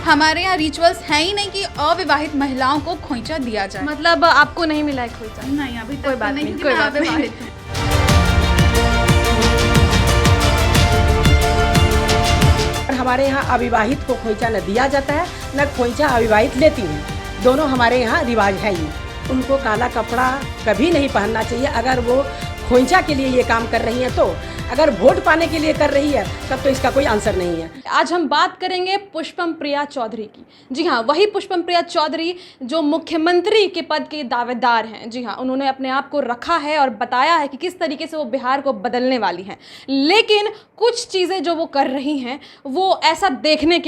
हमारे यहाँ रिचुअल्स हैं ही नहीं कि अविवाहित महिलाओं को खोइचा दिया जाए। मतलब आपको नहीं मिला है खोइचा? नहीं, अभी तक कोई तो बात नहीं, क्योंकि कोई मैं बात नहीं। अविवाहित हूँ। और हमारे यहाँ अविवाहित को खोइचा न दिया जाता है, न खोइचा अविवाहित लेती हैं। दोनों हमारे यहाँ रिवाज है ये। उनको काला कपड़ा कभी नहीं पहनना चाहिए। अगर वो खोइचा के लिए ये काम कर रही हैं तो, अगर वोट पाने के लिए कर रही है तब तो इसका कोई आंसर नहीं है। आज हम बात करेंगे पुष्पम प्रिया चौधरी की। जी हाँ, वही पुष्पम प्रिया चौधरी जो मुख्यमंत्री के पद के दावेदार हैं। जी हाँ, उन्होंने अपने आप को रखा है और बताया है कि किस तरीके से वो बिहार को बदलने वाली हैं। लेकिन कुछ चीज़ें जो वो कर रही हैं वो ऐसा देखने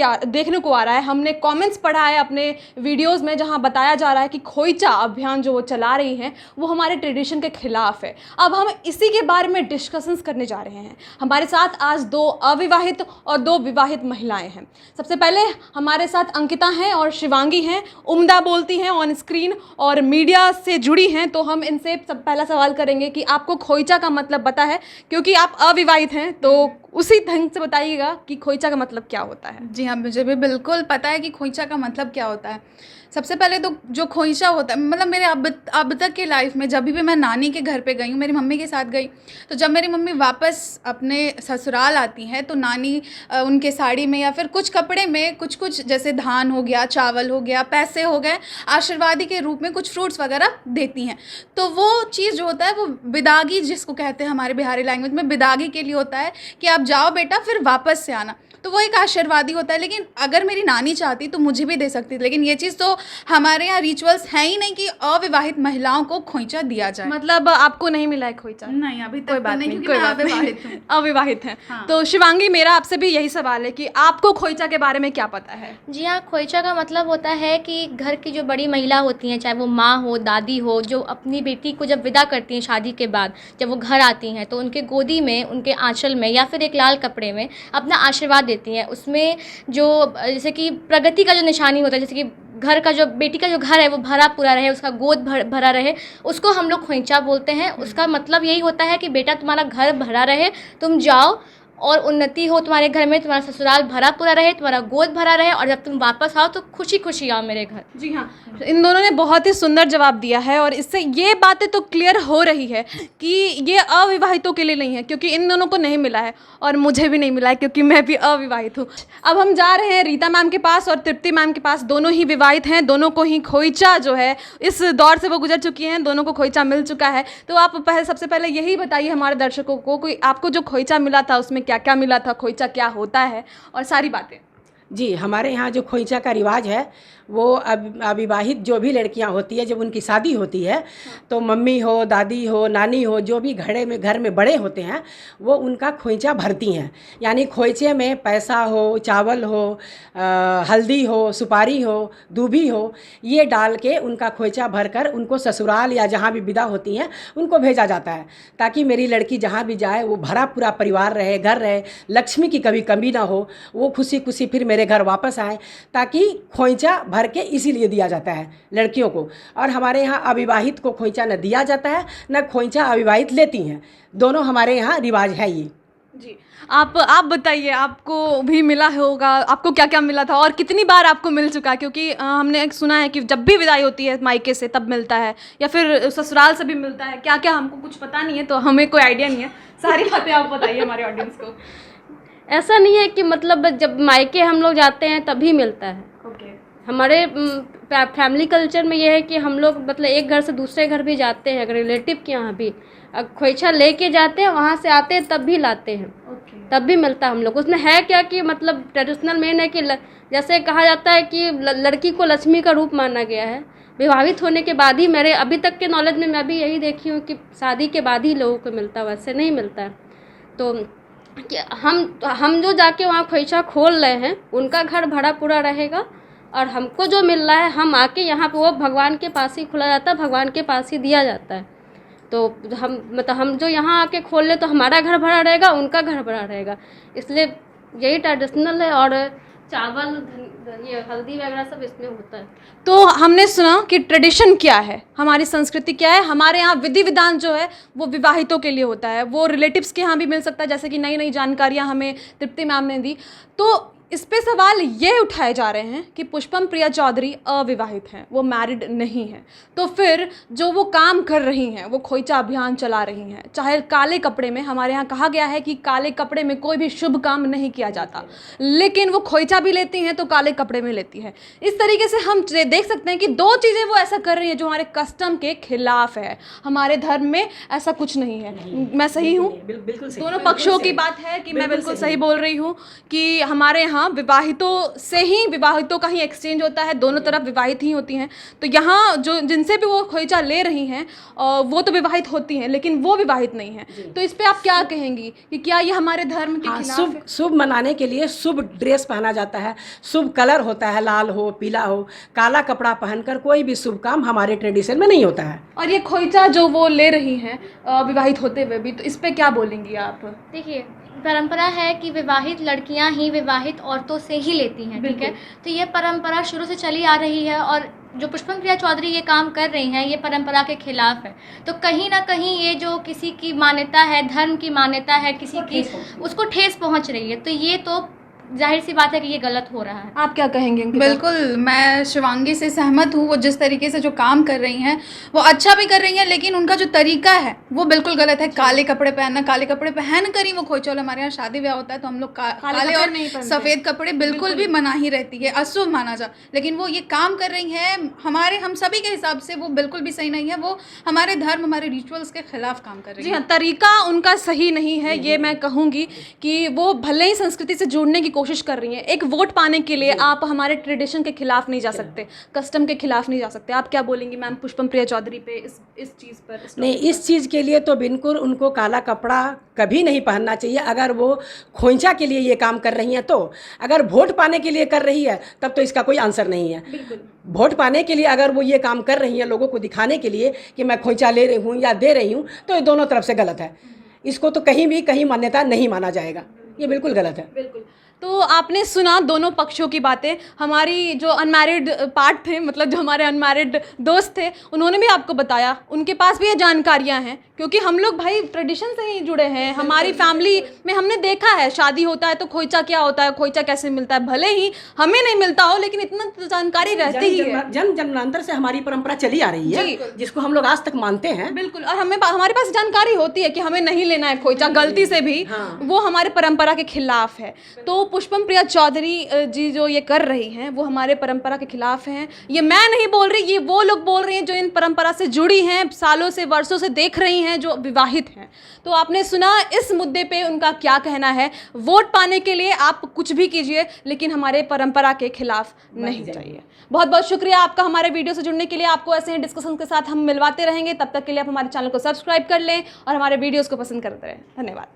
को आ रहा है। हमने कमेंट्स पढ़ा है अपने वीडियोज़ में, जहाँ बताया जा रहा है कि खोइचा अभियान जो वो चला रही हैं वो हमारे ट्रेडिशन के खिलाफ है। अब हम इसी के बारे में डिस्कशंस करने जा रहे हैं। हमारे साथ आज 2 अविवाहित और 2 विवाहित महिलाएं हैं। सबसे पहले हमारे साथ अंकिता हैं और शिवांगी हैं। उम्दा बोलती हैं ऑन स्क्रीन और मीडिया से जुड़ी हैं। तो हम इनसे पहला सवाल करेंगे कि आपको खोइचा का मतलब पता है? क्योंकि आप अविवाहित हैं तो उसी ढंग से बताइएगा कि खोइचा का मतलब क्या होता है। जी हाँ, मुझे भी बिल्कुल पता है कि खोइचा का मतलब क्या होता है। सबसे पहले तो जो खोइचा होता है, मतलब मेरे अब तक के लाइफ में जब भी मैं नानी के घर पे गई हूँ, मेरी मम्मी के साथ गई, तो जब मेरी मम्मी वापस अपने ससुराल आती हैं तो नानी उनके साड़ी में या फिर कुछ कपड़े में कुछ जैसे धान हो गया, चावल हो गया, पैसे हो गए, आशीर्वादी के रूप में कुछ फ्रूट्स वगैरह देती हैं। तो वो चीज़ जो होता है वो बिदागी, जिसको कहते हैं हमारे बिहारी लैंग्वेज में, बिदागी के लिए होता है कि आप जाओ बेटा फिर वापस से आना। तो वो एक आशीर्वादी होता है। लेकिन अगर मेरी नानी चाहती तो मुझे भी दे सकती थी। लेकिन ये चीज़ तो हमारे यहाँ रिचुअल्स हैं ही नहीं कि अविवाहित महिलाओं को खोइचा दिया जाए। मतलब आपको नहीं मिला है खोइचा? नहीं, अभी तक कोई तो बात नहीं, नहीं, क्योंकि कोई मैं बात नहीं। अविवाहित हूँ। अविवाहित हैं। हाँ। तो शिवांगी, मेरा आपसे भी यही सवाल है कि आपको खोइचा के बारे में क्या पता है? जी हाँ, खोइचा का मतलब होता है कि घर की जो बड़ी महिला होती हैं, चाहे वो माँ हो, दादी हो, जो अपनी बेटी को जब विदा करती हैं शादी के बाद, जब वो घर आती हैं तो उनके गोदी में, उनके आंचल में या फिर एक लाल कपड़े में अपना आशीर्वाद देती हैं। उसमें जो जैसे कि प्रगति का जो निशानी होता है, जैसे कि घर का जो बेटी का जो घर है वो भरा पूरा रहे, उसका गोद भरा रहे, उसको हम लोग खोइचा बोलते हैं। उसका मतलब यही होता है कि बेटा तुम्हारा घर भरा रहे, तुम जाओ और उन्नति हो तुम्हारे घर में, तुम्हारा ससुराल भरा पूरा रहे, तुम्हारा गोद भरा रहे, और जब तुम वापस आओ तो खुशी खुशी आओ मेरे घर। जी हाँ, इन दोनों ने बहुत ही सुंदर जवाब दिया है और इससे ये बातें तो क्लियर हो रही है कि ये अविवाहितों के लिए नहीं है, क्योंकि इन दोनों को नहीं मिला है और मुझे भी नहीं मिला है क्योंकि मैं भी अविवाहित हूँ। अब हम जा रहे हैं रीता मैम के पास और तृप्ति मैम के पास। दोनों ही विवाहित हैं, दोनों को ही खोइचा जो है, इस दौर से वो गुजर चुकी हैं, दोनों को खोइचा मिल चुका है। तो आप सबसे पहले यही बताइए हमारे दर्शकों को, कोई आपको जो खोइचा मिला था उसमें क्या क्या मिला था, खोइचा क्या होता है और सारी बातें। जी, हमारे यहाँ जो खोइचा का रिवाज है वो अविवाहित जो भी लड़कियां होती है, जब उनकी शादी होती है तो मम्मी हो, दादी हो, नानी हो, जो भी घर में बड़े होते हैं वो उनका खोइचा भरती हैं। यानी खोइचे में पैसा हो, चावल हो, हल्दी हो, सुपारी हो, दूबी हो, ये डाल के उनका खोइचा भरकर उनको ससुराल या जहाँ भी विदा होती हैं उनको भेजा जाता है, ताकि मेरी लड़की जहाँ भी जाए वो भरा पूरा परिवार रहे, घर रहे, लक्ष्मी की कभी कमी ना हो, वो खुशी खुशी फिर मेरे घर वापस आए। ताकि खोइचा भर के इसीलिए दिया जाता है लड़कियों को। और हमारे यहाँ अविवाहित को खोइचा न दिया जाता है, न खोइचा अविवाहित लेती हैं। दोनों हमारे यहाँ रिवाज है ये। जी, आप बताइए, आपको भी मिला होगा, आपको क्या क्या मिला था और कितनी बार आपको मिल चुका है? क्योंकि हमने सुना है कि जब भी विदाई होती है मायके से तब मिलता है या फिर ससुराल से भी मिलता है। क्या क्या, हमको कुछ पता नहीं है तो हमें कोई आइडिया नहीं है। सारी बातें आप बताइए हमारे ऑडियंस को। ऐसा नहीं है कि मतलब जब मायके हम लोग जाते हैं तभी मिलता है। ओके। हमारे फैमिली कल्चर में ये है कि हम लोग मतलब एक घर से दूसरे घर भी जाते हैं, अगर रिलेटिव के यहाँ भी खोइचा लेके जाते हैं, वहाँ से आते हैं तब भी लाते हैं। ओके। तब भी मिलता है हम लोग। उसमें है क्या कि मतलब ट्रेडिशनल मेन है कि जैसे कहा जाता है कि लड़की को लक्ष्मी का रूप माना गया है। विवाहित होने के बाद ही, मेरे अभी तक के नॉलेज में मैं भी यही देखी हूँ कि शादी के बाद ही लोगों को मिलता है, वैसे नहीं मिलता है। तो कि हम जो जाके वहाँ खोइचा खोल रहे हैं उनका घर भरा पूरा रहेगा, और हमको जो मिल रहा है हम आके यहाँ पे वो भगवान के पास ही खुला जाता है, भगवान के पास ही दिया जाता है। तो हम जो यहाँ आके खोल ले तो हमारा घर भरा रहेगा, उनका घर भरा रहेगा, इसलिए यही ट्रेडिशनल है। और चावल, ये हल्दी वगैरह सब इसमें होता है। तो हमने सुना कि ट्रेडिशन क्या है, हमारी संस्कृति क्या है। हमारे यहाँ विधि विधान जो है वो विवाहितों के लिए होता है, वो रिलेटिव्स के यहाँ भी मिल सकता है, जैसे कि नई नई जानकारियाँ हमें तृप्ति मैम ने दी। तो इस पे सवाल ये उठाए जा रहे हैं कि पुष्पम प्रिया चौधरी अविवाहित हैं, वो मैरिड नहीं हैं, तो फिर जो वो काम कर रही हैं, वो खोइचा अभियान चला रही हैं, चाहे काले कपड़े में, हमारे यहाँ कहा गया है कि काले कपड़े में कोई भी शुभ काम नहीं किया जाता, लेकिन वो खोइचा भी लेती हैं तो काले कपड़े में लेती हैं। इस तरीके से हम देख सकते हैं कि दो चीज़ें वो ऐसा कर रही हैं जो हमारे कस्टम के खिलाफ है। हमारे धर्म में ऐसा कुछ नहीं है। मैं सही हूँ? बिल्कुल सही। दोनों पक्षों की बात है कि मैं बिल्कुल सही बोल रही हूँ कि हमारे यहाँ विवाहितों से ही विवाहितों का ही एक्सचेंज होता है, दोनों तरफ विवाहित ही होती हैं। तो यहाँ जो जिनसे भी वो खोइचा ले रही हैं वो तो विवाहित होती हैं, लेकिन वो विवाहित नहीं हैं। तो इस पे आप क्या कहेंगी कि क्या ये हमारे धर्म के खिलाफ है? शुभ मनाने के लिए शुभ ड्रेस पहना जाता है, शुभ कलर होता है, लाल हो पीला हो, काला कपड़ा पहनकर कोई भी शुभ काम हमारे ट्रेडिशन में नहीं होता है। और ये खोइचा जो वो ले रही हैं विवाहित होते हुए भी, तो इस पे क्या बोलेंगी आप? देखिए, परंपरा है कि विवाहित लड़कियां ही विवाहित औरतों से ही लेती हैं, ठीक है। तो ये परंपरा शुरू से चली आ रही है और जो पुष्पम प्रिया चौधरी ये काम कर रही हैं ये परंपरा के खिलाफ है। तो कहीं ना कहीं ये जो किसी की मान्यता है, धर्म की मान्यता है किसी की, उसको ठेस पहुंच रही है। तो ये तो जाहिर सी बात है कि ये गलत हो रहा है। आप क्या कहेंगे? बिल्कुल, मैं शिवांगी से सहमत हूँ। वो जिस तरीके से जो काम कर रही हैं वो अच्छा भी कर रही हैं, लेकिन उनका जो तरीका है वो बिल्कुल गलत है। काले कपड़े पहनना, काले कपड़े पहन कर ही वो खोइचा, हमारे यहाँ शादी ब्याह होता है तो हम लोग काले और सफ़ेद कपड़े बिल्कुल भी मना ही रहती है, अशुभ माना जा। लेकिन वो ये काम कर रही है हम सभी के हिसाब से वो बिल्कुल भी सही नहीं है। वो हमारे धर्म, हमारे रिचुअल्स के खिलाफ काम कर रही है। जी हाँ, तरीका उनका सही नहीं है, ये मैं कहूँगी कि वो भले ही संस्कृति से जुड़ने की कोशिश कर रही हैं। एक वोट पाने के लिए आप हमारे ट्रेडिशन के खिलाफ नहीं जा सकते, कस्टम के खिलाफ नहीं जा सकते। आप क्या बोलेंगी मैम पुष्पम प्रिया चौधरी पे इस चीज़ पर? नहीं, इस चीज़ के लिए तो बिल्कुल उनको काला कपड़ा कभी नहीं पहनना चाहिए। अगर वो खोइचा के लिए ये काम कर रही हैं तो, अगर वोट पाने के लिए कर रही है तब तो इसका कोई आंसर नहीं है। वोट पाने के लिए अगर वो ये काम कर रही हैं लोगों को दिखाने के लिए कि मैं खोइचा ले रही हूँ या दे रही हूँ, तो ये दोनों तरफ से गलत है। इसको तो कहीं मान्यता नहीं माना जाएगा, ये बिल्कुल गलत है। बिल्कुल। तो आपने सुना दोनों पक्षों की बातें। हमारी जो अनमैरिड पार्ट थे, मतलब जो हमारे अनमैरिड दोस्त थे, उन्होंने भी आपको बताया, उनके पास भी ये जानकारियां हैं, क्योंकि हम लोग भाई ट्रेडिशन से ही जुड़े हैं। हमारी फैमिली में हमने देखा है शादी होता है तो खोइचा क्या होता है, खोइचा कैसे मिलता है। भले ही हमें नहीं मिलता हो, लेकिन इतना तो जानकारी रहती ही है। जन्मांतर से हमारी परंपरा चली आ रही है, जिसको हम लोग आज तक मानते हैं। बिल्कुल। और हमारे पास जानकारी होती है कि हमें नहीं लेना है खोइचा गलती से भी। वो हमारे परंपरा के खिलाफ है। तो पुष्पम प्रिया चौधरी जी जो ये कर रही हैं वो हमारे परंपरा के खिलाफ हैं। ये मैं नहीं बोल रही, ये वो लोग बोल रही हैं जो इन परंपरा से जुड़ी हैं, सालों से वर्षों से देख रही हैं, जो विवाहित हैं। तो आपने सुना इस मुद्दे पे उनका क्या कहना है। वोट पाने के लिए आप कुछ भी कीजिए, लेकिन हमारे परंपरा के खिलाफ नहीं चाहिए। बहुत बहुत शुक्रिया आपका हमारे वीडियो से जुड़ने के लिए। आपको ऐसे ही डिस्कशन के साथ हम मिलवाते रहेंगे। तब तक के लिए आप हमारे चैनल को सब्सक्राइब कर लें और हमारे वीडियोज़ को पसंद करते रहें। धन्यवाद।